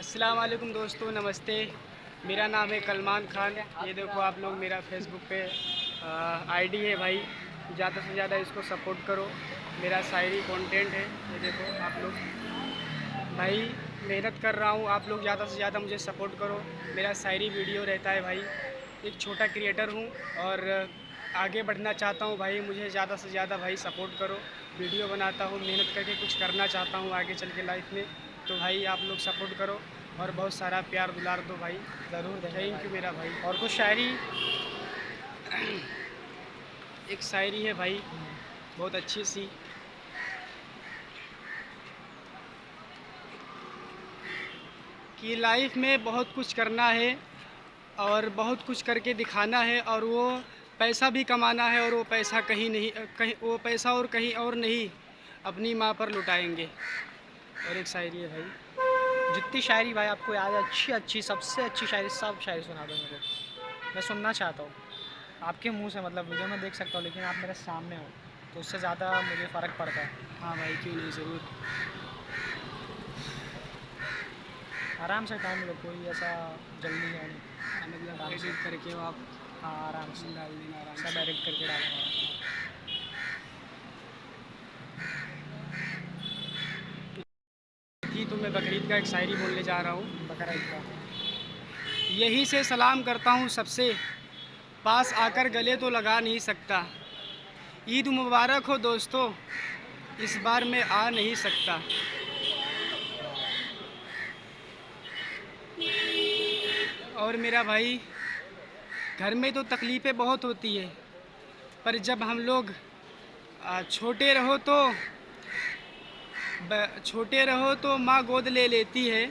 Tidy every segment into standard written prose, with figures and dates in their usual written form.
अस्सलाम वालेकुम दोस्तों, नमस्ते। मेरा नाम है कलमान ख़ान। ये देखो आप लोग मेरा फेसबुक पे आईडी है भाई। ज़्यादा से ज़्यादा इसको सपोर्ट करो। मेरा शायरी कंटेंट है, ये देखो आप लोग। भाई मेहनत कर रहा हूँ, आप लोग ज़्यादा से ज़्यादा मुझे सपोर्ट करो। मेरा शायरी वीडियो रहता है भाई। एक छोटा क्रिएटर हूँ और आगे बढ़ना चाहता हूँ भाई। मुझे ज़्यादा से ज़्यादा भाई सपोर्ट करो। वीडियो बनाता हूँ, मेहनत करके कुछ करना चाहता हूँ आगे चल के लाइफ में। तो भाई आप लोग सपोर्ट करो और बहुत सारा प्यार दुलार दो भाई। ज़रूर देंगे थैंक भाई। यू मेरा भाई। और कुछ शायरी? एक शायरी है भाई, हम्म, बहुत अच्छी सी। कि लाइफ में बहुत कुछ करना है और बहुत कुछ करके दिखाना है, और वो पैसा भी कमाना है, और वो पैसा कहीं नहीं, कहीं वो पैसा और कहीं और नहीं, अपनी माँ पर लुटाएंगे। और एक शायरी है भाई। जितनी शायरी भाई आपको याद है, अच्छी अच्छी सबसे अच्छी शायरी, सब शायरी सुना दो मेरे को। मैं सुनना चाहता हूँ आपके मुंह से। मतलब वीडियो में देख सकता हूँ, लेकिन आप मेरे सामने हो तो उससे ज़्यादा मुझे फ़र्क पड़ता है। हाँ भाई, क्यों नहीं, ज़रूर। आराम से टाइम लो, कोई ऐसा जल्दी है नहीं। मतलब आराम से। एडिट करके वो आप हाँ, आराम से। डाल देना आराम सब से। एडिट करके डालूंगा। थी तो मैं बकरीद का एक शायरी बोलने जा रहा हूँ। बकरा ईद का। यही से सलाम करता हूँ सबसे, पास आकर गले तो लगा नहीं सकता। ईद मुबारक हो दोस्तों, इस बार मैं आ नहीं सकता। वाह। और मेरा भाई, घर में तो तकलीफ़ें बहुत होती है, पर जब हम लोग छोटे रहो तो छोटे रहो तो माँ गोद ले लेती है।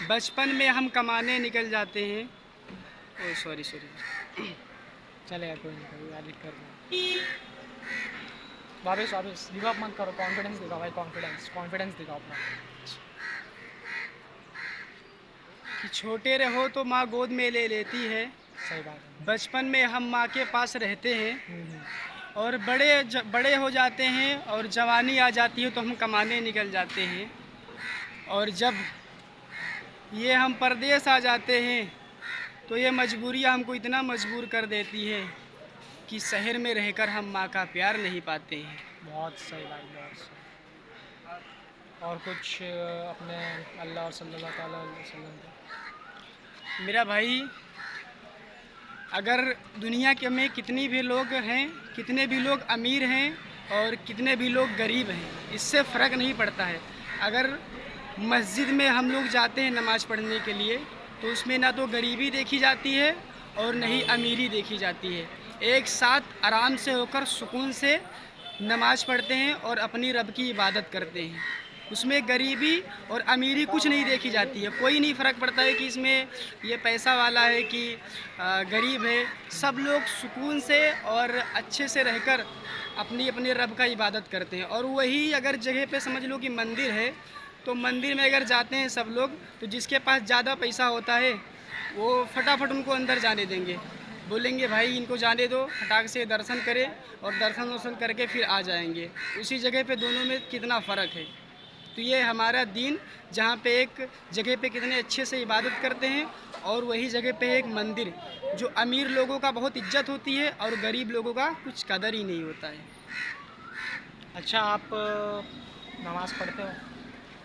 बचपन में हम कमाने निकल जाते हैं। ओ सॉरी सॉरी। चलेगा, कोई नहीं, कोई एडिट कर दूँगा। वापस वापस गिव अप मत करो, कॉन्फिडेंस दिखाओ भाई, कॉन्फिडेंस कॉन्फिडेंस दिखाओ अपना। कि छोटे रहो तो माँ गोद में ले लेती है। सही बात है। बचपन में हम माँ के पास रहते हैं, हम्म। और बड़े हो जाते हैं और जवानी आ जाती है तो हम कमाने निकल जाते हैं। और जब ये हम परदेस आ जाते हैं तो ये मजबूरियाँ हमको इतना मजबूर कर देती है कि शहर में रहकर हम माँ का प्यार नहीं पाते हैं। बहुत सही भाई, बहुत सही। और कुछ अपने अल्लाह और सल्लल्लाहु अलैहि वसल्लम पे? मेरा भाई, अगर दुनिया के में कितनी भी लोग हैं, कितने भी लोग अमीर हैं और कितने भी लोग गरीब हैं, इससे फ़र्क नहीं पड़ता है। अगर मस्जिद में हम लोग जाते हैं नमाज़ पढ़ने के लिए, तो उसमें ना तो गरीबी देखी जाती है और न ही अमीरी देखी जाती है। एक साथ आराम से होकर सुकून से नमाज़ पढ़ते हैं और अपनी रब की इबादत करते हैं। उसमें गरीबी और अमीरी कुछ नहीं देखी जाती है। कोई नहीं फ़र्क पड़ता है कि इसमें ये पैसा वाला है कि गरीब है। सब लोग सुकून से और अच्छे से रहकर अपनी अपने रब का इबादत करते हैं। और वही अगर जगह पे समझ लो कि मंदिर है, तो मंदिर में अगर जाते हैं सब लोग, तो जिसके पास ज़्यादा पैसा होता है वो फटाफट उनको अंदर जाने देंगे। बोलेंगे भाई इनको जाने दो, फटाक से दर्शन करें, और दर्शन वर्शन करके फिर आ जाएंगे। उसी जगह पे दोनों में कितना फ़र्क है। तो ये हमारा दीन, जहाँ पे एक जगह पे कितने अच्छे से इबादत करते हैं, और वही जगह पे एक मंदिर जो अमीर लोगों का बहुत इज्जत होती है और गरीब लोगों का कुछ कदर ही नहीं होता है। अच्छा, आप नमाज़ पढ़ते हो?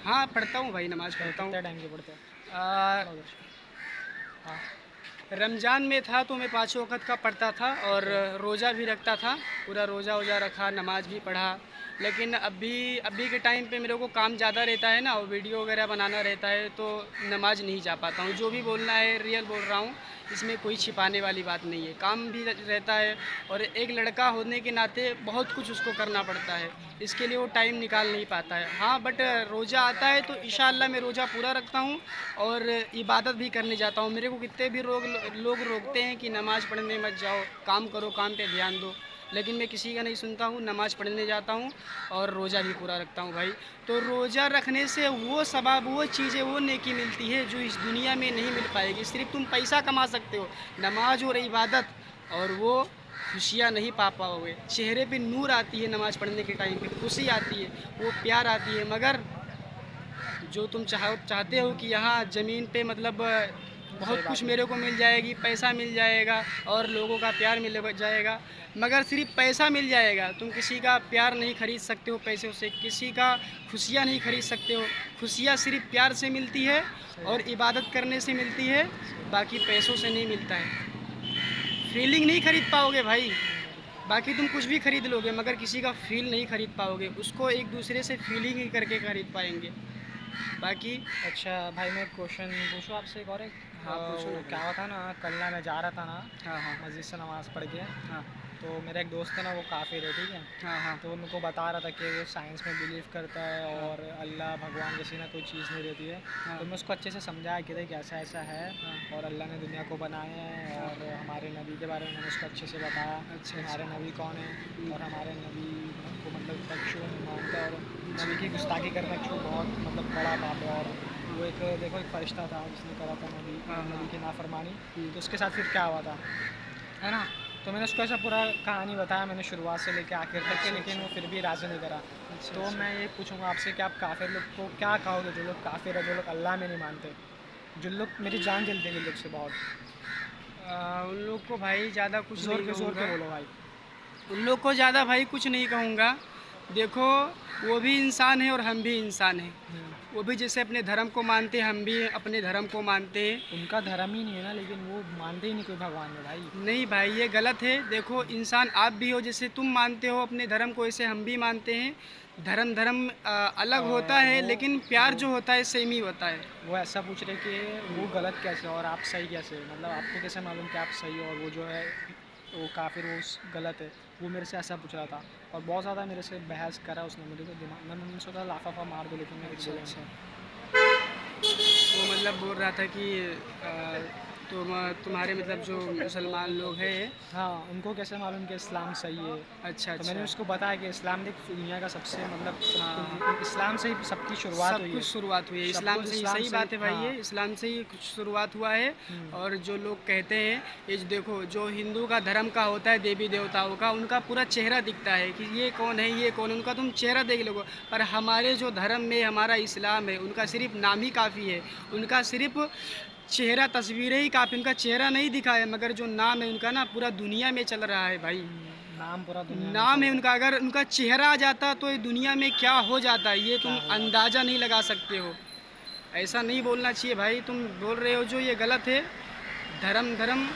हाँ पढ़ता हूँ भाई, नमाज़ पढ़ता हूँ। कितने टाइम की पढ़ते हो? आ, थोड़ा उधर। हाँ। रमज़ान में था तो मैं 5 वक़्त का पढ़ता था, और अच्छा। रोज़ा भी रखता था। पूरा रोज़ा वोज़ा रखा, नमाज़ भी पढ़ा। लेकिन अभी अभी के टाइम पे मेरे को काम ज़्यादा रहता है ना, और वीडियो वगैरह बनाना रहता है, तो नमाज़ नहीं जा पाता हूँ। जो भी बोलना है रियल बोल रहा हूँ, इसमें कोई छिपाने वाली बात नहीं है। काम भी रहता है, और एक लड़का होने के नाते बहुत कुछ उसको करना पड़ता है। इसके लिए वो टाइम निकाल नहीं पाता है। हाँ बट रोज़ा आता है तो इंशाअल्लाह मैं रोज़ा पूरा रखता हूँ और इबादत भी करने जाता हूँ। मेरे को कितने भी लोग रोकते हैं कि नमाज़ पढ़ने मत जाओ, काम करो, काम पे ध्यान दो, लेकिन मैं किसी का नहीं सुनता हूँ। नमाज़ पढ़ने जाता हूँ और रोज़ा भी पूरा रखता हूँ भाई। तो रोज़ा रखने से वो सवाब, वो चीज़ें, वो नेकी मिलती है जो इस दुनिया में नहीं मिल पाएगी। सिर्फ तुम पैसा कमा सकते हो, नमाज और इबादत, और वो खुशियाँ नहीं पा पाओगे। चेहरे पे नूर आती है नमाज़ पढ़ने के टाइम पे, खुशी आती है, वो प्यार आती है, मगर जो तुम चाहते हो कि यहाँ ज़मीन पे मतलब बहुत कुछ मेरे को मिल जाएगी, पैसा मिल जाएगा और लोगों का प्यार मिल जाएगा, मगर सिर्फ पैसा मिल जाएगा। तुम किसी का प्यार नहीं खरीद सकते हो पैसों से, किसी का खुशियाँ नहीं खरीद सकते हो। खुशियाँ सिर्फ प्यार से मिलती है और इबादत करने से मिलती है, बाकी पैसों से नहीं मिलता है। फीलिंग नहीं खरीद पाओगे भाई, बाकी तुम कुछ भी खरीद लोगे मगर किसी का फील नहीं खरीद पाओगे। उसको एक दूसरे से फीलिंग ही करके खरीद पाएंगे। बाकी अच्छा भाई, मैं क्वेश्चन पूछूँ आपसे एक और एक? हाँ, पूछो वो ना क्या हुआ था ना, कल ना मैं जा रहा था ना हाँ हाँ मस्जिद से नमाज़ पढ़ के, हाँ तो मेरा एक दोस्त है ना, वो काफिर है, ठीक है। हाँ हाँ तो उनको बता रहा था कि वो साइंस में बिलीव करता है और अल्लाह भगवान जैसी ना कोई चीज़ नहीं रहती है। हाँ तो मैं उसको अच्छे से समझाया कि देख ऐसा ऐसा है हाँ। और अल्लाह ने दुनिया को बनाया है, और हमारे नबी के बारे में मैंने उसको अच्छे से बताया अच्छा, कि हमारे नबी कौन है, और हमारे नबी को मतलब बच्चों मानता है, और नबी की गुस्ताखी करना क्यों बहुत मतलब बड़ा पाप है। और वो एक देखो एक फरिश्ता था जिसने करा था हाँ, नबी हाँ। की नाफरमानी, तो उसके साथ फिर क्या हुआ था, है ना। तो मैंने उसको ऐसा पूरा कहानी बताया, मैंने शुरुआत से लेकर आखिर तक के, लेकिन वो फिर भी राज़ी नहीं करा। तो मैं ये पूछूंगा आपसे कि आप काफिर लोग को क्या कहोगे, जो लोग काफिर है, जो लोग अल्लाह में नहीं मानते, जो लोग मेरी जान जलती है जिन लोग से बहुत? उन लोग को भाई ज़्यादा कुछ नहीं जोर कहूँगा। के बोलो भाई। उन लोग को ज़्यादा भाई कुछ नहीं कहूँगा। देखो, वो भी इंसान है और हम भी इंसान हैं। वो भी जैसे अपने धर्म को मानते हैं, हम भी अपने धर्म को मानते हैं। उनका धर्म ही नहीं है ना, लेकिन वो मानते ही नहीं कोई भगवान में भाई। नहीं भाई, ये गलत है। देखो, इंसान आप भी हो, जैसे तुम मानते हो अपने धर्म को, ऐसे हम भी मानते हैं। धर्म धर्म अलग होता है, वो लेकिन प्यार वो जो होता है सेम ही होता है। वो ऐसा पूछ रहे कि वो गलत कैसे और आप सही कैसे, मतलब आपको कैसे मालूम कि आप सही हो और वो जो है वो काफिर वो गलत है? वो मेरे से ऐसा पूछ रहा था और बहुत ज़्यादा मेरे से बहस करा उसने, मेरे को दिमाग, मैंने सोचा लाफाफा मार दो, लेकिन मैं कुछ अच्छा बोला अच्छा। नहीं। वो मतलब बोल रहा था कि तुम्हारे मतलब जो मुसलमान लोग हैं। हाँ, उनको कैसे मालूम कि इस्लाम सही है? अच्छा तो मैंने अच्छा। उसको बताया कि इस्लाम देख दुनिया का सबसे मतलब हाँ, इस्लाम से ही सबकी शुरुआत सब हुई कुछ है। शुरुआत हुई है सब इस्लाम कुछ से ही। इस्लाम सही से ही, बात है भाई, ये हाँ। इस्लाम से ही कुछ शुरुआत हुआ है। हम्म, और जो लोग कहते हैं, ये जो देखो, जो हिंदू का धर्म का होता है, देवी देवताओं का, उनका पूरा चेहरा दिखता है कि ये कौन है, ये कौन है, उनका तुम चेहरा देख लोगे। पर हमारे जो धर्म में हमारा इस्लाम है, उनका सिर्फ नाम ही काफ़ी है। उनका सिर्फ चेहरा, तस्वीरें ही काफ़ी, उनका चेहरा नहीं दिखा है, मगर जो नाम है उनका ना पूरा दुनिया में चल रहा है भाई। नाम पूरा दुनिया में नाम चल है रहा उनका, अगर उनका चेहरा आ जाता तो ये दुनिया में क्या हो जाता, ये क्या तुम हो जाता। अंदाज़ा नहीं लगा सकते हो। ऐसा नहीं बोलना चाहिए भाई, तुम बोल रहे हो जो ये गलत है। धर्म धर्म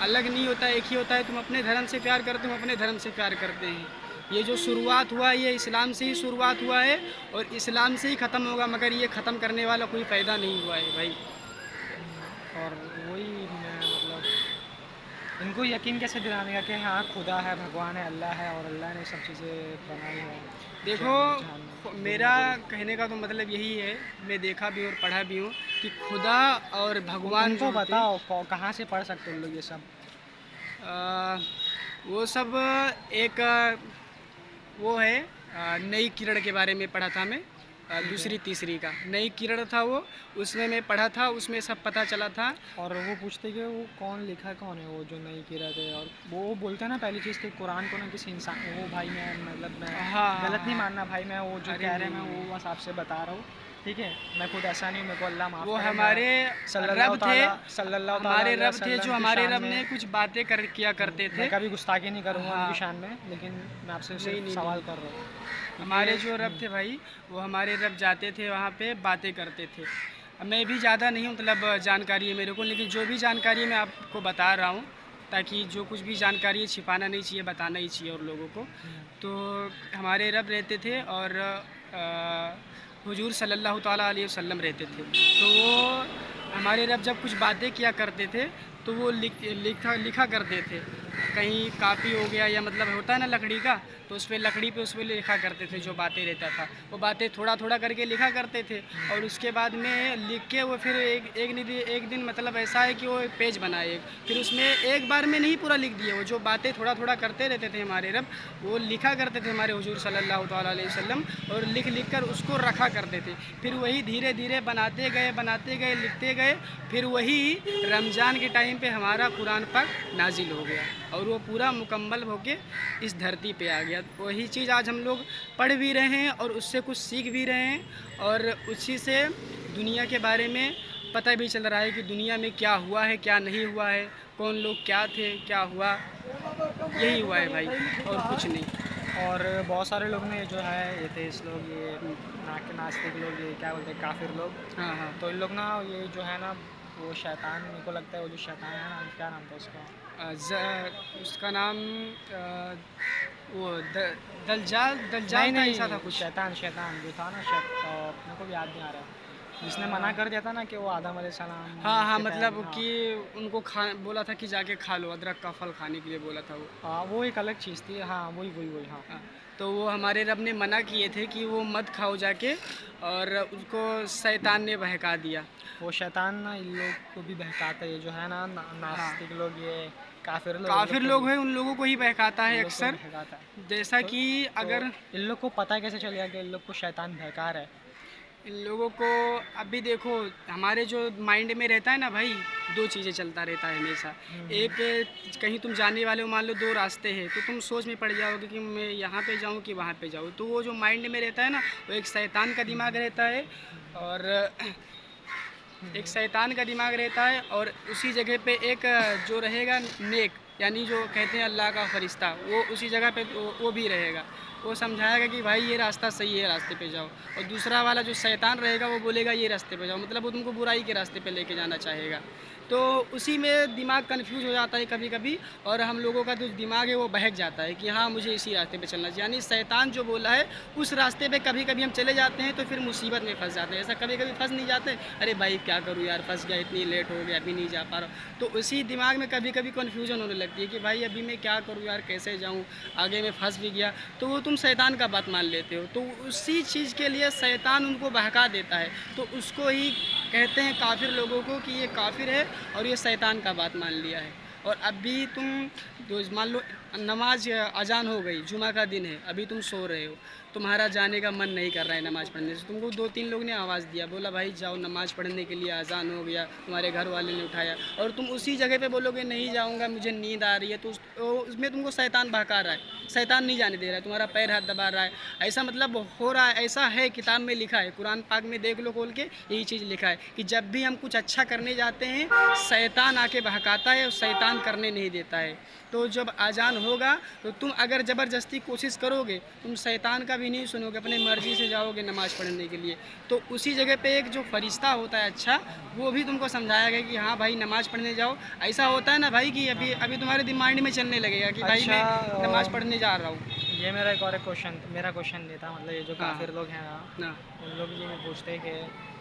अलग नहीं होता, एक ही होता है। तुम अपने धर्म से प्यार करते हो, हम अपने धर्म से प्यार करते हैं। ये जो शुरुआत हुआ, ये इस्लाम से ही शुरुआत हुआ है और इस्लाम से ही ख़त्म होगा, मगर ये ख़त्म करने वाला कोई फ़ायदा नहीं हुआ है भाई। और वही मैं मतलब इनको यकीन कैसे दिलाने का कि हाँ खुदा है, भगवान है, अल्लाह है और अल्लाह ने सब चीज़ें बनाई है। देखो, जहन्नम मेरा दुनिया को। कहने का तो मतलब यही है, मैं देखा भी और पढ़ा भी हूँ कि खुदा और भगवान जो उनको होते हैं, बताओ कहाँ से पढ़ सकते हो लोग ये सब? आ, वो सब एक वो है, नई किरण के बारे में पढ़ा था मैं। ठीक है। दूसरी तीसरी का नई किरण था वो, उसमें मैं पढ़ा था, उसमें सब पता चला था। और वो पूछते कि वो कौन लिखा है, कौन है वो जो नहीं किरत है, और वो बोलते हैं ना पहली चीज़ कि कुरान को ना किसी इंसान, वो भाई मैं मतलब मैं हाँ हाँ गलत नहीं हाँ। मानना भाई, मैं वो जो अरे कह रहे हैं नहीं मैं नहीं, वो बस आपसे बता रहा हूँ, ठीक है। मैं खुद ऐसा नहीं हूँ, मेरे को अल्लाह माफ़ वो करे। मैं हमारे सल्लल्लाहु रब थे। ताला सल्लल्लाहु ताला हमारे अलैहि रब थे जो वसल्लम की हमारे शान रब में। ने कुछ बातें कर किया करते थे। मैं कभी गुस्ताखी नहीं करूँगा हाँ। उनकी शान में, लेकिन मैं आपसे नहीं सिर्फ नहीं सवाल नहीं, कर रहा हूँ हमारे जो क्योंकि रब थे भाई, वो हमारे रब जाते थे वहाँ पे, बातें करते थे। अब मैं भी ज़्यादा नहीं मतलब जानकारी है मेरे को, लेकिन जो भी जानकारी है मैं आपको बता रहा हूँ, ताकि जो कुछ भी जानकारी है छिपाना नहीं चाहिए, बताना ही चाहिए और लोगों को। तो हमारे रब रहते थे और हुजूर सल्लल्लाहु ताला अलैहि वसल्लम रहते थे। तो वो हमारे रब जब कुछ बातें किया करते थे, तो वो लिखा करते थे। कहीं कापी हो गया या मतलब होता है ना लकड़ी का, तो उस पर लकड़ी पे उस पर लिखा करते थे, जो बातें रहता था वो बातें थोड़ा थोड़ा करके लिखा करते थे। और उसके बाद में लिख के वो फिर एक दिन मतलब ऐसा है कि वो एक पेज बनाए, फिर उसमें एक बार में नहीं पूरा लिख दिए, वो जो बातें थोड़ा थोड़ा करते रहते थे हमारे रब, वो लिखा करते थे हमारे हुजूर सल्लल्लाहु अलैहि वसल्लम, और लिख लिख कर उसको रखा करते थे। फिर वही धीरे धीरे बनाते गए, लिखते गए, फिर वही रमज़ान के टाइम पे हमारा कुरान पाक नाजिल हो गया। और वो पूरा मुकम्मल होके इस धरती पे आ गया। वही चीज़ आज हम लोग पढ़ भी रहे हैं और उससे कुछ सीख भी रहे हैं और उसी से दुनिया के बारे में पता भी चल रहा है कि दुनिया में क्या हुआ है, क्या नहीं हुआ है, कौन लोग क्या थे, क्या हुआ, यही हुआ है भाई और कुछ नहीं। और बहुत सारे लोग ने जो है एथेइस्ट लोग, ये नास्तिक लोग, ये क्या बोलते हैं, काफिर लोग, हाँ हाँ। तो इन लोग ना ये जो है ना वो शैतान, मेरे को लगता है वो जो शैतान है ना, क्या नाम था उसका? उसका नाम वो दलजाल नहीं दलजाल था, नहीं, ऐसा था कुछ। शैतान शैतान जो था ना, मेरे को भी याद नहीं आ रहा, जिसने मना कर दिया था ना कि वो आदम अलैहिस्सलाम हाँ हाँ, के मतलब टाइम, हाँ। कि उनको खा बोला था कि जाके खा लो, अदरक का फल खाने के लिए बोला था वो। हाँ वो एक अलग चीज़ थी, हाँ वही वही वही, हाँ। हाँ, तो वो हमारे रब ने मना किए थे कि वो मत खाओ जाके, और उसको शैतान ने बहका दिया। वो शैतान ना इन लोग को भी बहकाता है, ये जो है ना हाँ, नास्तिक लोग, ये काफिर लोग, इन लोग काफिर को लोग भी, हैं, उन लोगों को ही बहकाता है इन लोग को भी अक्सर। बहकाता है। जैसा तो, कि तो अगर इन लोग को पता कैसे चलेगा कि इन लोग को शैतान बहका रहा है? इन लोगों को अभी देखो, हमारे जो माइंड में रहता है ना भाई, दो चीज़ें चलता रहता है हमेशा। एक, कहीं तुम जाने वाले हो, मान लो दो रास्ते हैं, तो तुम सोच में पड़ जाओगे कि मैं यहाँ पे जाऊँ कि वहाँ पे जाऊँ, तो वो जो माइंड में रहता है ना, वो एक शैतान का दिमाग रहता है। और एक शैतान का दिमाग रहता है, और उसी जगह पे एक जो रहेगा नेक, यानी जो कहते हैं अल्लाह का फरिश्ता, वो उसी जगह पे वो भी रहेगा। वो समझाएगा कि भाई ये रास्ता सही है, रास्ते पे जाओ। और दूसरा वाला जो शैतान रहेगा वो बोलेगा ये रास्ते पे जाओ, मतलब वो तुमको बुराई के रास्ते पे लेके जाना चाहेगा। तो उसी में दिमाग कंफ्यूज हो जाता है कभी कभी, और हम लोगों का जो दिमाग है वो बहक जाता है कि हाँ मुझे इसी रास्ते पे चलना चाहिए। यानी शैतान जो बोला है उस रास्ते पे कभी कभी हम चले जाते हैं तो फिर मुसीबत में फंस जाते हैं। ऐसा कभी कभी फंस नहीं जाते, अरे भाई क्या करूँ यार, फंस गया, इतनी लेट हो गया, अभी नहीं जा पा रहा। तो उसी दिमाग में कभी कभी कन्फ्यूजन होने लगती है कि भाई अभी मैं क्या करूँ यार, कैसे जाऊँ, आगे में फंस भी गया। तो वो तुम शैतान का बात मान लेते हो, तो उसी चीज़ के लिए शैतान उनको बहका देता है। तो उसको ही कहते हैं काफिर लोगों को कि ये काफिर है और ये शैतान का बात मान लिया है। और अभी तुम मान लो नमाज अजान हो गई, जुमा का दिन है, अभी तुम सो रहे हो, तुम्हारा जाने का मन नहीं कर रहा है नमाज़ पढ़ने से, तुमको दो तीन लोग ने आवाज़ दिया, बोला भाई जाओ नमाज़ पढ़ने के लिए, अजान हो गया, तुम्हारे घर वाले ने उठाया, और तुम उसी जगह पे बोलोगे नहीं जाऊंगा, मुझे नींद आ रही है, तो उसमें तुमको शैतान बहका रहा है, शैतान नहीं जाने दे रहा है, तुम्हारा पैर हाथ दबा रहा है। ऐसा मतलब हो रहा है, ऐसा है, किताब में लिखा है, कुरान पाक में देख लो खोल के, यही चीज़ लिखा है कि जब भी हम कुछ अच्छा करने जाते हैं शैतान आके बहकाता है और शैतान करने नहीं देता है। तो जब अजान होगा तो तुम अगर ज़बरदस्ती कोशिश करोगे, तुम शैतान का भी नहीं सुनोगे, अपनी मर्ज़ी से जाओगे नमाज़ पढ़ने के लिए। तो उसी जगह पे एक जो फरिश्ता होता है अच्छा, वो भी तुमको समझाएगा कि हाँ भाई नमाज़ पढ़ने जाओ। ऐसा होता है ना भाई कि अभी अभी तुम्हारे माइंड में चलने लगेगा कि भाई अच्छा, मैं नमाज़ पढ़ने जा रहा हूँ। ये मेरा एक और क्वेश्चन, मेरा क्वेश्चन ये था, मतलब ये जो हाँ काफिर लोग हैं ना, ना। उन लोग ये भी पूछते हैं कि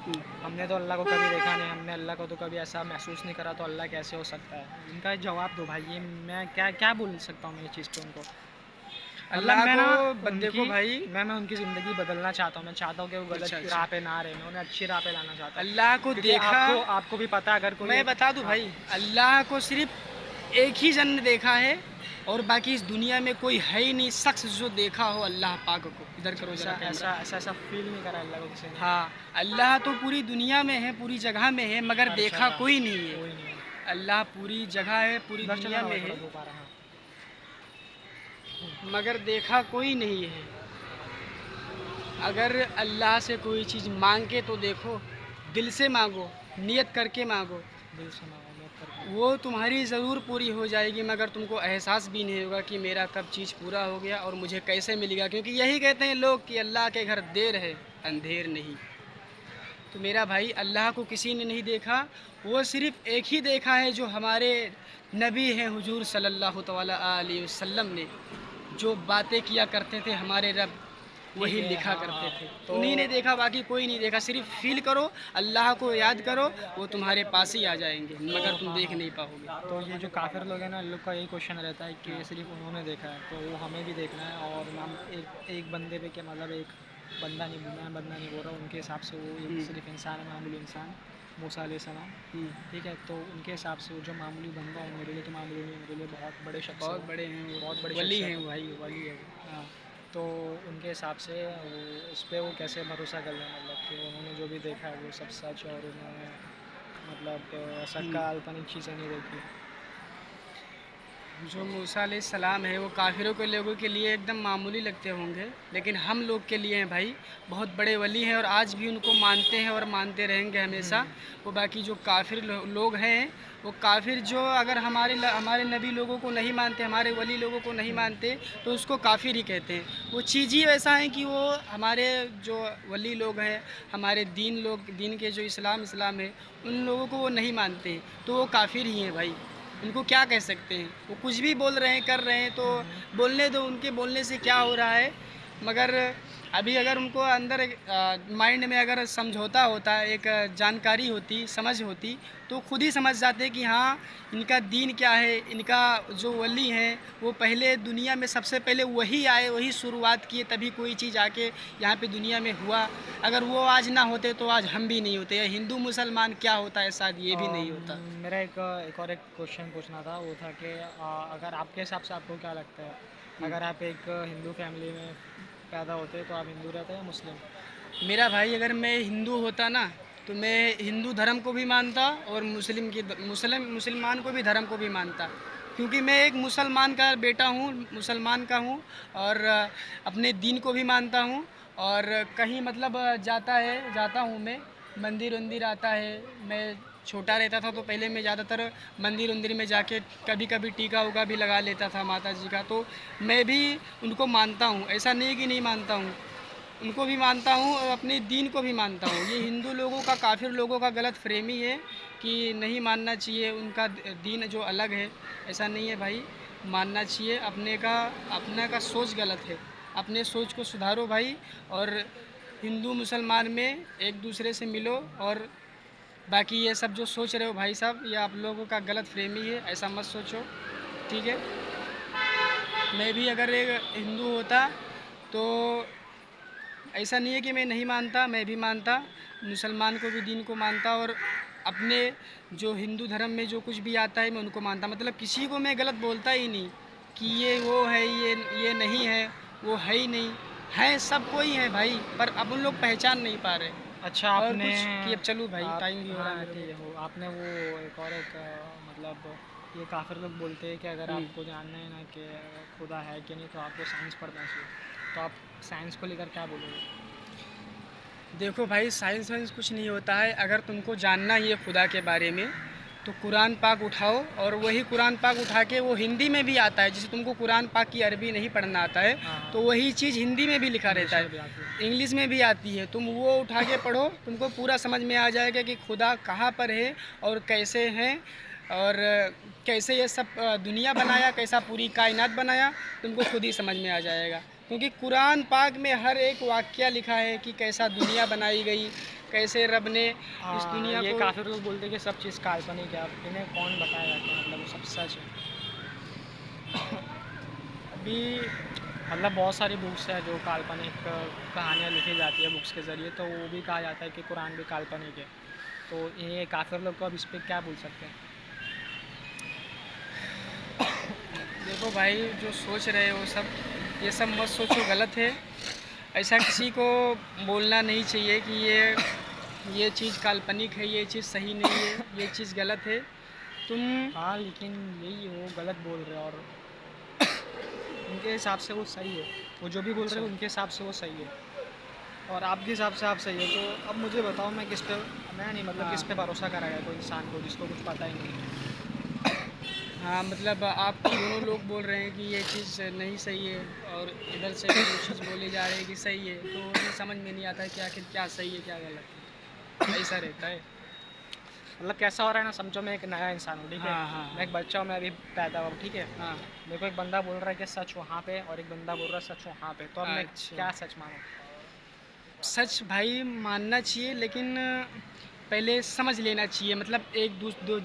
हम्म। हमने तो अल्लाह को कभी देखा नहीं, हमने अल्लाह को तो कभी ऐसा महसूस नहीं करा, तो अल्लाह कैसे हो सकता है? इनका जवाब दो भाई, ये मैं क्या क्या बोल सकता हूँ मैं ये चीज़ पे उनको? मतलब अल्लाह मैं को ना बंदे को उनकी, भाई, मैं उनकी ज़िंदगी बदलना चाहता हूँ, मैं चाहता हूँ कि वो गलत अच्छा राह अच्छा, पे ना रहे, मैं उन्हें अच्छी राह पे लाना चाहता हूँ। अल्लाह को क्योंकि देखा, आपको आपको भी पता है, अगर कोई मैं एक, बता दूं हाँ, भाई, अल्लाह को सिर्फ एक ही जन ने देखा है, और बाकी इस दुनिया में कोई है ही नहीं शख्स जो देखा हो अल्लाह पाक को। इधर करो ऐसा जरा कैमरा। ऐसा ऐसा ऐसा फील नहीं करा अल्लाह को किसी ने? हाँ, अल्लाह तो पूरी दुनिया में है, पूरी जगह में है, मगर अच्छा, देखा कोई नहीं है। कोई नहीं है। अल्लाह पूरी जगह है, पूरी उधर चलो दुनिया ना में भाई, थोड़ा है, धूप आ रहा है, हाँ। मगर देखा कोई नहीं है। अगर अल्लाह से कोई चीज़ मांगे तो देखो, दिल से मांगो, नियत करके मांगो, दिल से मांगो, नियत करके वो तुम्हारी ज़रूर पूरी हो जाएगी, मगर तुमको एहसास भी नहीं होगा कि मेरा कब चीज़ पूरा हो गया और मुझे कैसे मिलेगा। क्योंकि यही कहते हैं लोग कि अल्लाह के घर देर है, अंधेर नहीं। तो मेरा भाई, अल्लाह को किसी ने नहीं देखा, वो सिर्फ़ एक ही देखा है जो हमारे नबी हैं हुजूर सल्लल्लाहु तआला अलैहि वसल्लम ने जो बातें किया करते थे हमारे रब, ठीक वही है, लिखा हाँ करते हाँ। थे, तो उन्हीं ने देखा, बाकी कोई नहीं देखा। सिर्फ फील करो, अल्लाह को याद करो, वो तुम्हारे पास ही आ जाएंगे, मगर तुम हाँ देख हाँ, नहीं पाओगे। तो ये जो काफिर लोग हैं ना, इन लोग का यही क्वेश्चन रहता है कि हाँ सिर्फ उन्होंने देखा है, तो वो हमें भी देखना है। और हम एक एक बंदे पे, क्या मतलब एक बंदा नहीं, मैं बंदा नहीं बोल रहा, उनके हिसाब से वो एक हम्म, सिर्फ इंसान है, मामूली इंसान, मूसा अलैहिस्सलाम। हम्म, ठीक है, तो उनके हिसाब से वो जो मामूली बंदा है, मेरे लिए तो मामूली नहीं, मेरे लिए बहुत बड़े शख्स है बहुत वो, बड़े हैं बहुत वो, बड़ी वली हैं शख्सियत है। वो भाई, वली है वो। हाँ, तो उनके हिसाब से वो, उस पर वो कैसे भरोसा कर लें, मतलब कि उन्होंने जो भी देखा है वो सब सच है, और उन्होंने मतलब ऐसा हम्म। काल्पनिक चीज़ें नहीं देखी। जो मूसा अलैहिस्सलाम है वो काफिरों के लोगों के लिए एकदम मामूली लगते होंगे, लेकिन हम लोग के लिए हैं भाई बहुत बड़े वली हैं और आज भी उनको मानते हैं और मानते रहेंगे हमेशा। वो बाकी जो काफिर लोग हैं, वो काफिर जो अगर हमारे नबी लोगों को नहीं मानते, हमारे वली लोगों को नहीं मानते, तो उसको काफिर ही कहते हैं। वो चीज़ ही वैसा है कि वो हमारे जो वली लोग हैं, हमारे दीन के जो इस्लाम है, उन लोगों को वो नहीं मानते, तो वो काफिर ही हैं भाई। उनको क्या कह सकते हैं, वो कुछ भी बोल रहे हैं कर रहे हैं तो बोलने दो, उनके बोलने से क्या हो रहा है। मगर अभी अगर उनको अंदर माइंड में अगर समझौता होता, एक जानकारी होती, समझ होती, तो खुद ही समझ जाते कि हाँ इनका दीन क्या है, इनका जो वली हैं वो पहले दुनिया में सबसे पहले वही आए, वही शुरुआत किए, तभी कोई चीज़ आके यहाँ पे दुनिया में हुआ। अगर वो आज ना होते तो आज हम भी नहीं होते, या हिंदू मुसलमान क्या होता है शायद ये भी नहीं होता। मेरा एक क्वेश्चन पूछना था, वो था कि अगर आपके हिसाब से आपको क्या लगता है, अगर आप एक हिंदू फैमिली में पैदा होते तो आप हिंदू रहते या मुस्लिम? मेरा भाई अगर मैं हिंदू होता ना, तो मैं हिंदू धर्म को भी मानता और मुसलमान को भी धर्म को भी मानता, क्योंकि मैं एक मुसलमान का बेटा हूँ, मुसलमान का हूँ, और अपने दीन को भी मानता हूँ। और कहीं मतलब जाता हूँ मैं, मंदिर वंदिर आता है। मैं छोटा रहता था तो पहले मैं ज़्यादातर मंदिर वंदिर में जाके कभी कभी टीका उका भी लगा लेता था माता जी का, तो मैं भी उनको मानता हूँ, ऐसा नहीं कि नहीं मानता हूँ, उनको भी मानता हूँ और अपने दीन को भी मानता हूँ। ये हिंदू लोगों का, काफिर लोगों का गलत फहमी है कि नहीं मानना चाहिए उनका दीन जो अलग है, ऐसा नहीं है भाई, मानना चाहिए। अपने का सोच गलत है, अपने सोच को सुधारो भाई। और हिंदू मुसलमान में एक दूसरे से मिलो। और बाकी ये सब जो सोच रहे हो भाई साहब, ये आप लोगों का गलत फहमी है, ऐसा मत सोचो, ठीक है। मैं भी अगर एक हिंदू होता तो ऐसा नहीं है कि मैं नहीं मानता, मैं भी मानता, मुसलमान को भी दीन को मानता, और अपने जो हिंदू धर्म में जो कुछ भी आता है मैं उनको मानता। मतलब किसी को मैं गलत बोलता ही नहीं कि ये वो है, ये नहीं है, वो है ही नहीं, है सब कोई है भाई, पर अब उन लोग पहचान नहीं पा रहे। अच्छा, और आपने कुछ कि अब चलूँ भाई, आप टाइम भी हो रहा है हाँ मेरे ठीक है, को। हो आपने वो मतलब ये काफ़िर लोग बोलते हैं कि अगर आपको जानना है ना कि खुदा है कि नहीं, तो आपको साइंस पढ़ना चाहिए। तो आप साइंस को लेकर क्या बोलोगे? देखो भाई, साइंस वाइंस कुछ नहीं होता है। अगर तुमको जानना ही है खुदा के बारे में, तो कुरान पाक उठाओ, और वही कुरान पाक उठा के, वो हिंदी में भी आता है, जैसे तुमको कुरान पाक की अरबी नहीं पढ़ना आता है, तो हाँ, वही चीज़ हिंदी में भी लिखा इंग्लिश रहता में भी है, आती है। इंग्लिश में भी आती है। तुम वो उठा के पढ़ो, तुमको पूरा समझ में आ जाएगा कि खुदा कहाँ पर है और कैसे हैं, और कैसे ये सब दुनिया बनाया, कैसा पूरी कायनात बनाया, तुमको खुद ही समझ में आ जाएगा। क्योंकि कुरान पाक में हर एक वाक़या लिखा है कि कैसा दुनिया बनाई गई, कैसे रब ने इस दुनिया ये को। काफ़िर लोग बोलते हैं कि सब चीज़ काल्पनिक है, अब इन्हें कौन बताएगा कि मतलब वो सब सच है? अभी मतलब बहुत सारी बुक्स है जो काल्पनिक कहानियाँ लिखी जाती है बुक्स के ज़रिए, तो वो भी कहा जाता है कि कुरान भी काल्पनिक है। तो ये काफ़िर लोग को अब इस पे क्या बोल सकते हैं? देखो भाई, जो सोच रहे हो सब, ये सब मत सोचो, गलत है। ऐसा किसी को बोलना नहीं चाहिए कि ये चीज़ काल्पनिक है, ये चीज़ सही नहीं है, ये चीज़ गलत है। तुम हाँ, लेकिन यही वो गलत बोल रहे हैं, और उनके हिसाब से वो सही है। वो जो भी बोल रहे अच्छा, हैं उनके हिसाब से वो सही है, और आपके हिसाब से आप सही है। तो अब मुझे बताओ, मैं किस पे, मैं नहीं मतलब हाँ किस पे भरोसा कराएगा कोई इंसान को जिसको कुछ पता ही नहीं है? हाँ, मतलब आपको दोनों लोग बोल रहे हैं कि ये चीज़ नहीं सही है, और इधर से भी वो चीज़ बोले जा रहे हैं कि सही है, तो ये समझ में नहीं आता है कि आखिर क्या सही है क्या गलत है, ऐसा रहता है। मतलब कैसा हो रहा है ना, समझो मैं एक नया इंसान हूँ, ठीक है। हाँ हाँ मैं एक बच्चा हूँ, मैं अभी पैदा हुआ हूँ, ठीक है। हाँ। मेरे को एक बंदा बोल रहा है कि सच वहाँ पे, और एक बंदा बोल रहा है सच वहाँ पे, तो अब मैं अच्छा, क्या सच मानूँ? सच भाई मानना चाहिए, लेकिन पहले समझ लेना चाहिए। मतलब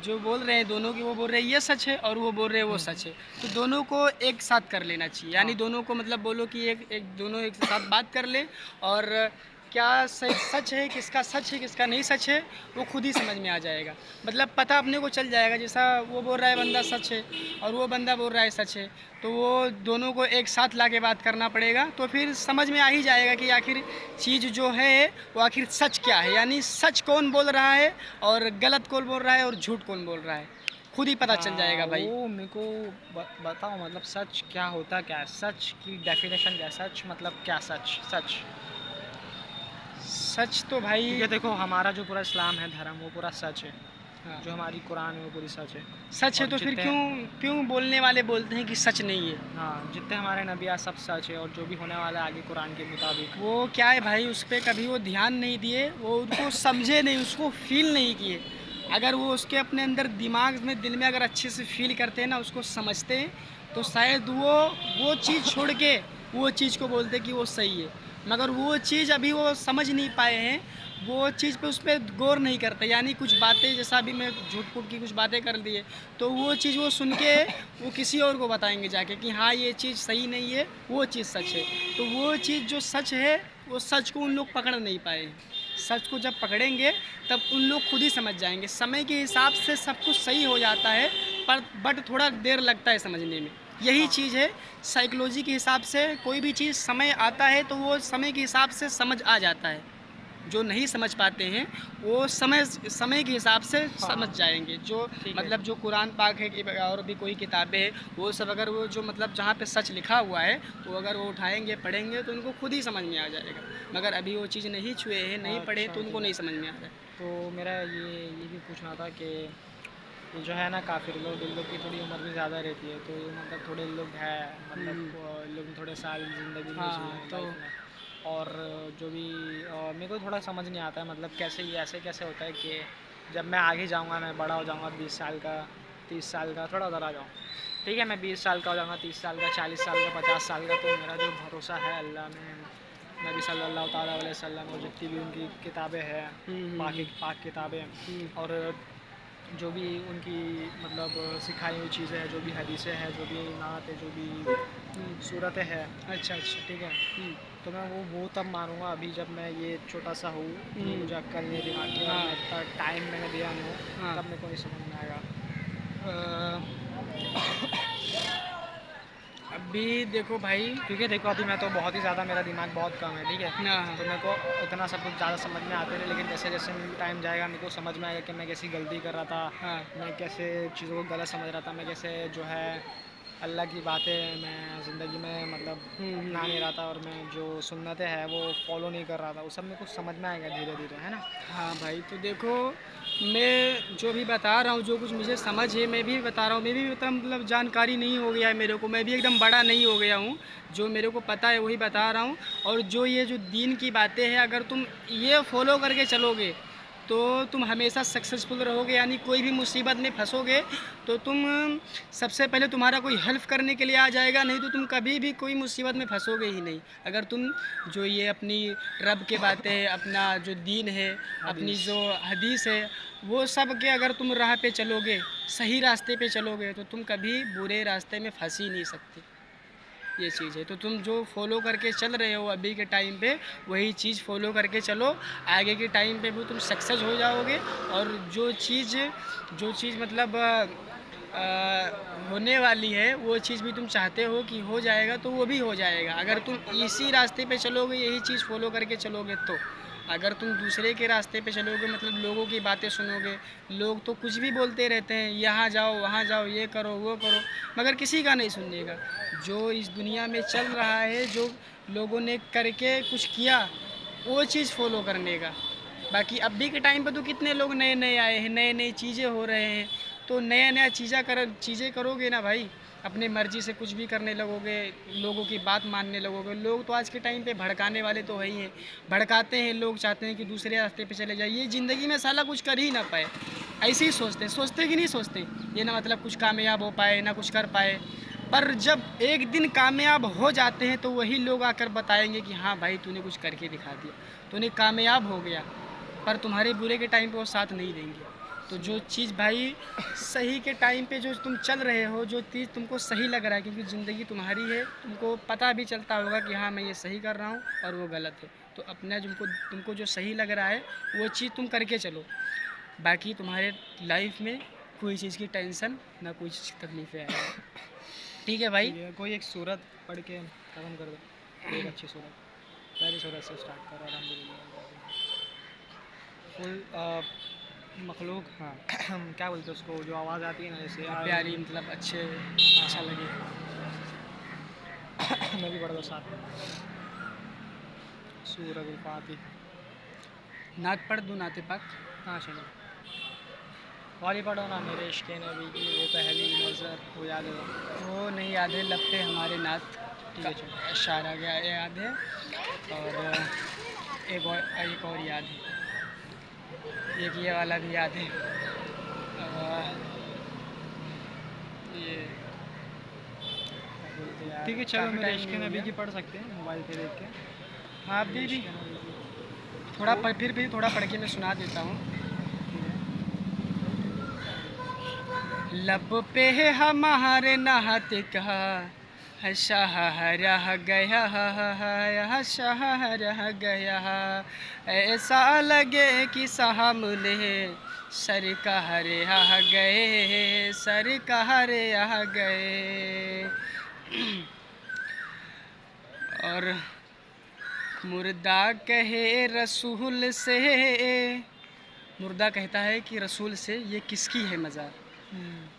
जो बोल रहे हैं दोनों की, वो बोल रहे हैं ये सच है और वो बोल रहे हैं वो सच है, तो दोनों को एक साथ कर लेना चाहिए। यानी हाँ। दोनों को मतलब बोलो कि दोनों एक साथ बात कर ले, और क्या सच है, किसका सच है किसका नहीं सच है, वो खुद ही समझ में आ जाएगा। मतलब पता अपने को चल जाएगा, जैसा वो बोल रहा है बंदा सच है और वो बंदा बोल रहा है सच है, तो वो दोनों को एक साथ ला के बात करना पड़ेगा, तो फिर समझ में आ ही जाएगा कि आखिर चीज़ जो है वो आखिर सच क्या है, यानी सच कौन बोल रहा है और गलत कौन बोल रहा है और झूठ कौन बोल रहा है, खुद ही पता चल जाएगा भाई। वो मेरे को बताओ मतलब सच क्या होता क्या है, सच की डेफिनेशन क्या है, सच मतलब क्या, सच सच। सच तो भाई, क्योंकि देखो हमारा जो पूरा इस्लाम है धर्म वो पूरा सच है, हाँ, जो हमारी कुरान है वो पूरी सच है। सच है और तो फिर जितने, क्यों क्यों बोलने वाले बोलते हैं कि सच नहीं है? हाँ जितने हमारे नबिया सब सच है, और जो भी होने वाला है आगे कुरान के मुताबिक। वो क्या है भाई, उस पर कभी वो ध्यान नहीं दिए, वो उनको समझे नहीं, उसको फील नहीं किए। अगर वो उसके अपने अंदर दिमाग में, दिल में अगर अच्छे से फील करते हैं ना, उसको समझते हैं, तो शायद वो चीज़ छोड़ के वो चीज़ को बोलते कि वो सही है। मगर वो चीज़ अभी वो समझ नहीं पाए हैं, वो चीज़ पे उस पर गौर नहीं करते। यानी कुछ बातें, जैसा अभी मैं झूठ फूट की कुछ बातें कर दिए, तो वो चीज़ वो सुन के वो किसी और को बताएंगे जाके कि हाँ ये चीज़ सही नहीं है, वो चीज़ सच है। तो वो चीज़ जो सच है, वो सच को उन लोग पकड़ नहीं पाए हैं। सच को जब पकड़ेंगे तब उन लोग खुद ही समझ जाएंगे। समय के हिसाब से सब कुछ सही हो जाता है, पर बट थोड़ा देर लगता है समझने में। यही हाँ चीज़ है, साइकोलॉजी के हिसाब से कोई भी चीज़ समय आता है तो वो समय के हिसाब से समझ आ जाता है। जो नहीं समझ पाते हैं वो समय समय के हिसाब से समझ हाँ जाएंगे। जो ठीक है। मतलब जो कुरान पाक है कि और भी कोई किताबें हैं, वो सब अगर वो जो मतलब जहाँ पे सच लिखा हुआ है, वो अगर वो उठाएंगे पढ़ेंगे तो उनको खुद ही समझ में आ जाएगा। मगर अभी वो चीज़ नहीं छुए हैं, नहीं पढ़े, अच्छा तो उनको ठीक नहीं है। समझ में आ रहा है। तो मेरा ये भी पूछना था कि ये जो है ना काफ़िर लोग, इन लोग की थोड़ी उम्र भी ज़्यादा रहती है, तो ये मतलब थोड़े लोग हैं मतलब हम्म, लोग थोड़े साल ज़िंदगी में हाँ जिए तो लाइफ में। और जो भी मेरे को थोड़ा समझ नहीं आता है मतलब कैसे ये ऐसे कैसे होता है कि जब मैं आगे जाऊंगा, मैं बड़ा हो जाऊंगा, 20 साल का, 30 साल का, थोड़ा उधर आ जाऊँ, ठीक है, मैं 20 साल का हो जाऊंगा, 30 साल का, 40 साल का, 50 साल का, तो मेरा जो भरोसा है अल्लाह में, नबी सल्लल्लाहु ताला अलैहि वसल्लम, और जितनी भी उनकी किताबें हैं, पाक किताबें, हम्म, और जो भी उनकी मतलब सिखाई हुई चीज़ें हैं, जो भी हदीसें हैं, जो भी नात है, जो भी सूरतें हैं, अच्छा अच्छा, ठीक है, तो मैं वो तब मानूंगा अभी जब मैं ये छोटा सा हूँ कि मुझे अक्ल नहीं है, दिमाग की, और हाँ मैं इतना टाइम मैंने दिया नहीं हूँ, हाँ। तब मेरे को नहीं समझ में आएगा। अभी देखो भाई, क्योंकि देखो अभी मैं तो बहुत ही ज़्यादा, मेरा दिमाग बहुत कम है, ठीक है, हाँ तो मेरे को उतना सब कुछ ज़्यादा समझ में आते नहीं, लेकिन जैसे जैसे टाइम जाएगा मेरे को समझ में आएगा कि मैं कैसी गलती कर रहा था, हाँ, मैं कैसे चीज़ों को गलत समझ रहा था, मैं कैसे जो है अल्लाह की बातें मैं ज़िंदगी में मतलब अपना नहीं रहा था, और मैं जो सुन्नतें हैं वो फॉलो नहीं कर रहा था, वो सब मेरे को समझ में आएगा धीरे धीरे, है ना। हाँ भाई, तो देखो, मैं जो भी बता रहा हूँ, जो कुछ मुझे समझ है मैं भी बता रहा हूँ। मैं भी मतलब जानकारी नहीं हो गया है मेरे को, मैं भी एकदम बड़ा नहीं हो गया हूँ। जो मेरे को पता है वही बता रहा हूँ। और जो ये जो दीन की बातें हैं, अगर तुम ये फॉलो करके चलोगे तो तुम हमेशा सक्सेसफुल रहोगे। यानी कोई भी मुसीबत में फंसोगे तो तुम, सबसे पहले तुम्हारा कोई हेल्प करने के लिए आ जाएगा, नहीं तो तुम कभी भी कोई मुसीबत में फंसोगे ही नहीं। अगर तुम जो ये अपनी रब के बातें, अपना जो दीन है, अपनी हदीस। जो हदीस है, वो सब के अगर तुम राह पे चलोगे, सही रास्ते पे चलोगे, तो तुम कभी बुरे रास्ते में फंस ही नहीं सकते। ये चीज़ है, तो तुम जो फॉलो करके चल रहे हो अभी के टाइम पे, वही चीज़ फॉलो करके चलो। आगे के टाइम पे भी तुम सक्सेस हो जाओगे। और जो चीज़ मतलब होने वाली है, वो चीज़ भी तुम चाहते हो कि हो जाएगा, तो वो भी हो जाएगा। अगर तुम इसी रास्ते पे चलोगे, यही चीज़ फॉलो करके चलोगे तो। अगर तुम दूसरे के रास्ते पे चलोगे, मतलब लोगों की बातें सुनोगे, लोग तो कुछ भी बोलते रहते हैं, यहाँ जाओ वहाँ जाओ, ये करो वो करो, मगर किसी का नहीं सुनने का। जो इस दुनिया में चल रहा है, जो लोगों ने करके कुछ किया, वो चीज़ फॉलो करने का। बाकी अभी के टाइम पे तो कितने लोग नए नए आए हैं, नए नई चीज़ें हो रहे हैं, तो नया नया चीज़ें करोगे ना भाई, अपने मर्ज़ी से कुछ भी करने लगोगे, लोगों की बात मानने लगोगे। लोग तो आज के टाइम पे भड़काने वाले तो है ही हैं, भड़काते हैं, लोग चाहते हैं कि दूसरे रास्ते पे चले जाए, ये ज़िंदगी में साला कुछ कर ही ना पाए। ऐसे ही सोचते कि नहीं सोचते, ये ना मतलब कुछ कामयाब हो पाए, ना कुछ कर पाए। पर जब एक दिन कामयाब हो जाते हैं तो वही लोग आकर बताएंगे कि हाँ भाई तूने कुछ करके दिखा दिया, तूने कामयाब हो गया। पर तुम्हारे बुरे के टाइम पे वो साथ नहीं देंगे। तो जो चीज़ भाई सही के टाइम पे जो तुम चल रहे हो, जो चीज़ तुमको सही लग रहा है, क्योंकि ज़िंदगी तुम्हारी है, तुमको पता भी चलता होगा कि हाँ मैं ये सही कर रहा हूँ और वो गलत है। तो अपना तुमको तुमको जो सही लग रहा है वो चीज़ तुम करके चलो। बाकी तुम्हारे लाइफ में कोई चीज़ की टेंशन ना, कोई चीज़ की तकलीफ़ें आए। ठीक है भाई। ठीक है, कोई एक सूरत पढ़ के ख़त्म कर दो, कोई एक अच्छी सूरत, पहली सूरत से स्टार्ट करो, अल्हम्दुलिल्लाह फुल मखलूक, हाँ। क्या बोलते हैं उसको, जो आवाज़ आती है ना जैसे प्यारी, मतलब अच्छे, हाँ, अच्छा हाँ। लगे। मैं भी पढ़ दो साथ में। सूरह फातिह। नात पढ़ दूँ, नाते पाक? हाँ चलो, वाली पढ़ो ना, मेरे इश्क़ नबी की वो पहली नज़र, वो याद है तो? वो नहीं याद है, लब पे हमारे नात ठीक का है चलो। इशारा गया याद है, और एक और याद है, एक ये वाला भी याद है। ये क्या बोलते हैं यार, ठीक है चलो, काफ़ी मेरे टाइम इश्क़ नहीं हो नबी गया। की पढ़ सकते हैं मोबाइल पे देख के। हाँ, मेरे अभी भी इश्क़ नबी की। थोड़ा फिर भी थोड़ा पढ़ के मैं सुना देता हूँ। ठीक है। लब पे है हमारे नात का शहर रह गया, शहर रह गया, ऐसा लगे कि सामने सर कहरे आ गए, सर कहरे आ गए। और मुर्दा कहे रसूल से, मुर्दा कहता है कि रसूल से ये किसकी है मज़ार।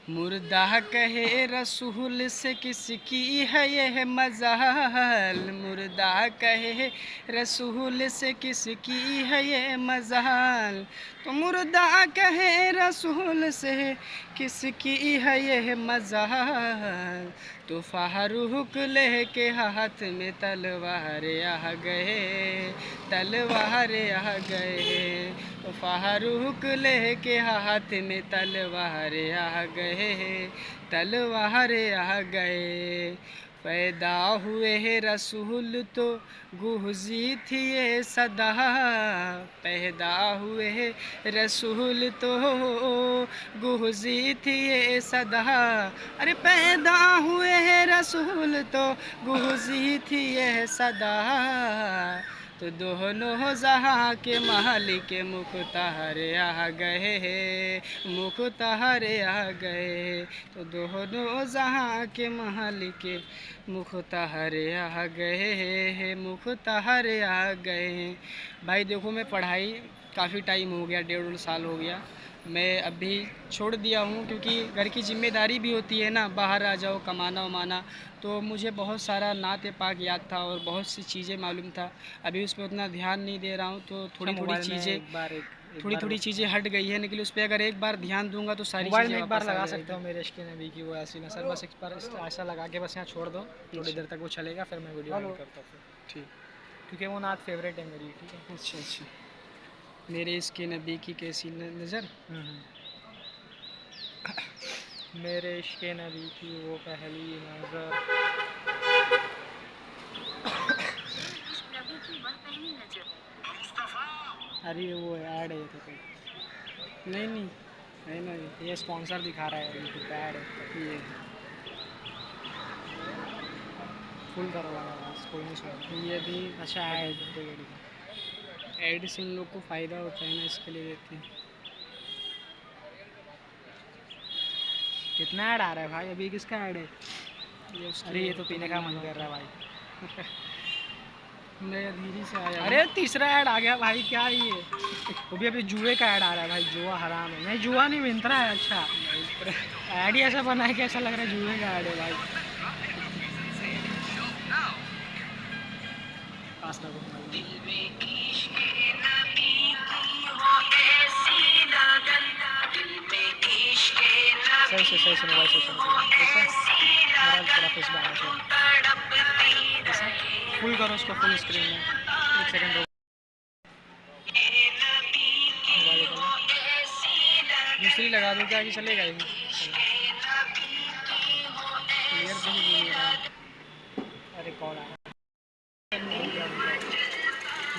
मुर्दा कहे रसूल से किसकी है यह मजाल, मुर्दा कहे रसूल से किसकी है ये मजाल, तो मुर्दा कहे रसूल से किसकी है यह मजाल, तो फारूक लेके हाथ में तलवार आ गए, तलवार आ गए, तो फारूक लेके हाथ में तलवार आ गए, तलवार आ गए। पैदा हुए हैं रसूल तो गूंजी थी ये सदा, पैदा हुए हैं रसूल तो गूंजी थी ये सदा, अरे पैदा हुए हैं रसूल तो गूंजी थी ये सदा, तो दोनों जहाँ के मालिक मुख्तार आ गए, मुख्तार आ गए, तो दोनों जहाँ के मालिक मुख्तार आ गए, मुख्तार आ गए। भाई देखो, मैं पढ़ाई काफ़ी टाइम हो गया, 1.5 साल हो गया, मैं अभी छोड़ दिया हूँ, क्योंकि घर की ज़िम्मेदारी भी होती है ना, बाहर आ जाओ कमाना वमाना, तो मुझे बहुत सारा नात पाक याद था और बहुत सी चीज़ें मालूम था, अभी उस पर उतना ध्यान नहीं दे रहा हूँ, तो अच्छा, थोड़ी थोड़ी मोबाइल में चीज़ें एक थोड़ी बार थोड़ी चीज़ें हट गई है, लेकिन उस पर अगर एक बार ध्यान दूंगा तो सारी मोबाइल चीज़ें में एक बार वापस आ लगा सकते जाएगी। हो मेरे इश्क़ नबी की वो ऐसी नसर, बस एक बार ऐसा लगा के बस यहाँ छोड़ दो, थोड़ी देर तक वो चलेगा, फिर मैं वीडियो एंड करता हूँ फिर, ठीक। क्योंकि वो नात फेवरेट है मेरी। ठीक है। अच्छा अच्छा। मेरे इसके नबी की कैसी नज़र। मेरे इश्क़ नबी की वो पहली नज़र। अरे वो ऐड है ये तो कोई, नहीं नहीं, है ना ये स्पॉन्सर दिखा रहा है, यूट्यूब पे ऐड है। ये फुल करो वाला बस, कोई नहीं सुन। ये भी अच्छा ऐड कोई ऐड ऐड से उन लोग को फ़ायदा होता है ना, इसके लिए देते हैं। कितना ऐड आ रहा है भाई, अभी किसका ऐड है? ये उसके अरे ये तो पीने का बंदा मन कर रहा है भाई। भाई। मैं धीरे से आया अरे तीसरा ऐड आ गया भाई, क्या है ये? वो भी अभी जुए का ऐड आ रहा है भाई, जुआ हराम है। नहीं जुआ नहीं, मिंत्रा है। अच्छा ऐड ही ऐसा बना है कि ऐसा लग रहा है जुए का ऐड है भाई। पास रखो भाई। सही से मोबाइल से मेरा थोड़ा फेस बैन है, फुल करो उसको, फुल स्क्रीन में। एक सेकंड रुको, मोबाइल दूसरी लगा दूँ क्या, कि चलेगा ये क्लियर दिख भी नहीं रहा है। अरे कॉल आ रहा है,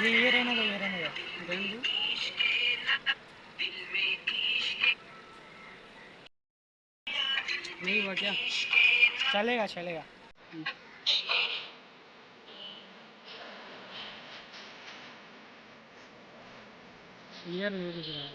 ये रहने दो, ये रहने दो। रहने दो। नहीं हुआ क्या? चलेगा चलेगा। क्लियर नहीं दिख रहा है।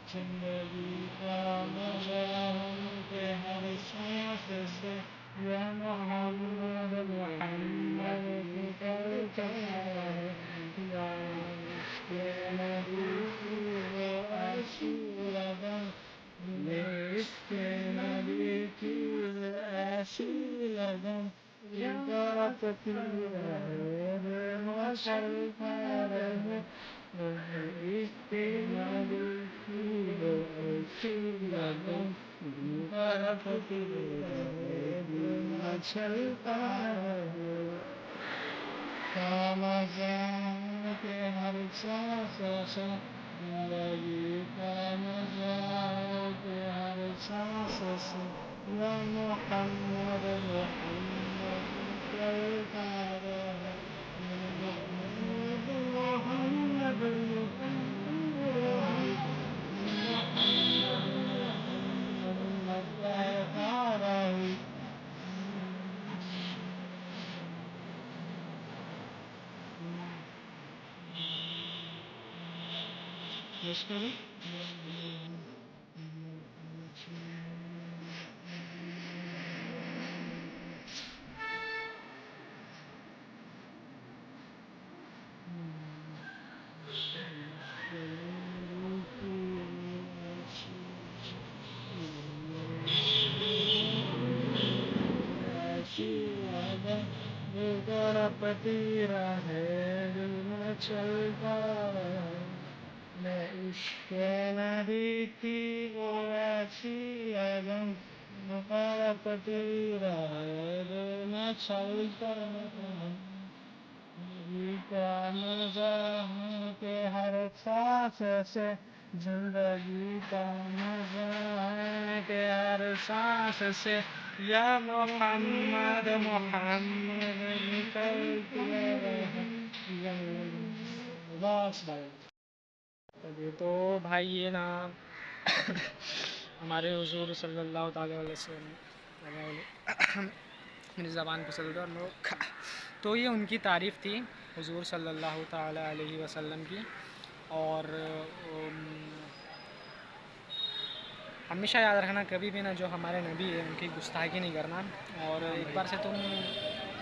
जिंदगी का मजा के हर सांस से या मोहम्मद मोहम्मद निकलता है या इसके नबी की वो ऐसी लगन इसके नबी की वो ऐसी लगन करती रहे मचलता रहे इसके नबी की वो ऐसी लगन करती रहे मचलता रहे मज़ा के हर सांस से जिंदगी का मज़ा के हर सांस से या मोहम्मद मोहम्मद चलता रहे मोहम्मद मोहम्मद मोहम्मद चलता रहे पतीरा है दिल में चलता मैं इसके नबी की वो ऐसी लगन मेरा पतीरा है दिल में चलता का मजा के हर सांस से जिंदगी का मजा है के हर सांस से या मोहम्मद मोहम्मद निकलती रहे बस भाई। चलिए तो भाई ये ना हमारे हुजूर सल्लल्लाहु ताला अलैहि वसल्लम मेरी ज़बान फिसल गई और मेरे तो ये उनकी तारीफ़ थी हुजूर सल्लल्लाहु ताला अलैहि वसल्लम की। और हमेशा याद रखना कभी भी ना जो हमारे नबी है उनकी गुस्ताखी नहीं करना। और एक बार से तुम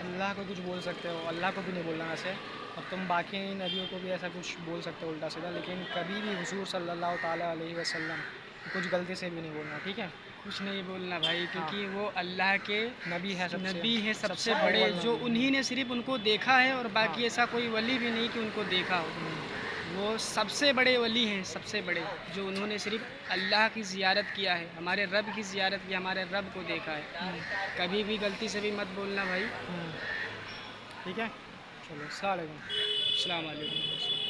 अल्लाह को कुछ बोल सकते हो, अल्लाह को भी नहीं बोलना वैसे, और तुम बाकी नबियों को भी ऐसा कुछ बोल सकते हो उल्टा सीधा, लेकिन कभी भी हुजूर सल्लल्लाहु ताला अलैहि वसल्लम कुछ गलती से भी नहीं बोलना, ठीक है। कुछ नहीं बोलना भाई, क्योंकि वो अल्लाह के नबी है नबी है सबसे अव्वल बड़े, नबी। जो उन्हीं ने सिर्फ उनको देखा है और बाकी ऐसा कोई वली भी नहीं कि उनको देखा हो। वो सबसे बड़े वली हैं, सबसे बड़े, जो उन्होंने सिर्फ अल्लाह की ज़ियारत किया है, हमारे रब की ज़ियारत की, हमारे रब को देखा है। कभी भी गलती से भी मत बोलना भाई, ठीक है। चलो अस्सलाम वालेकुम। अस्सलाम वालेकुम।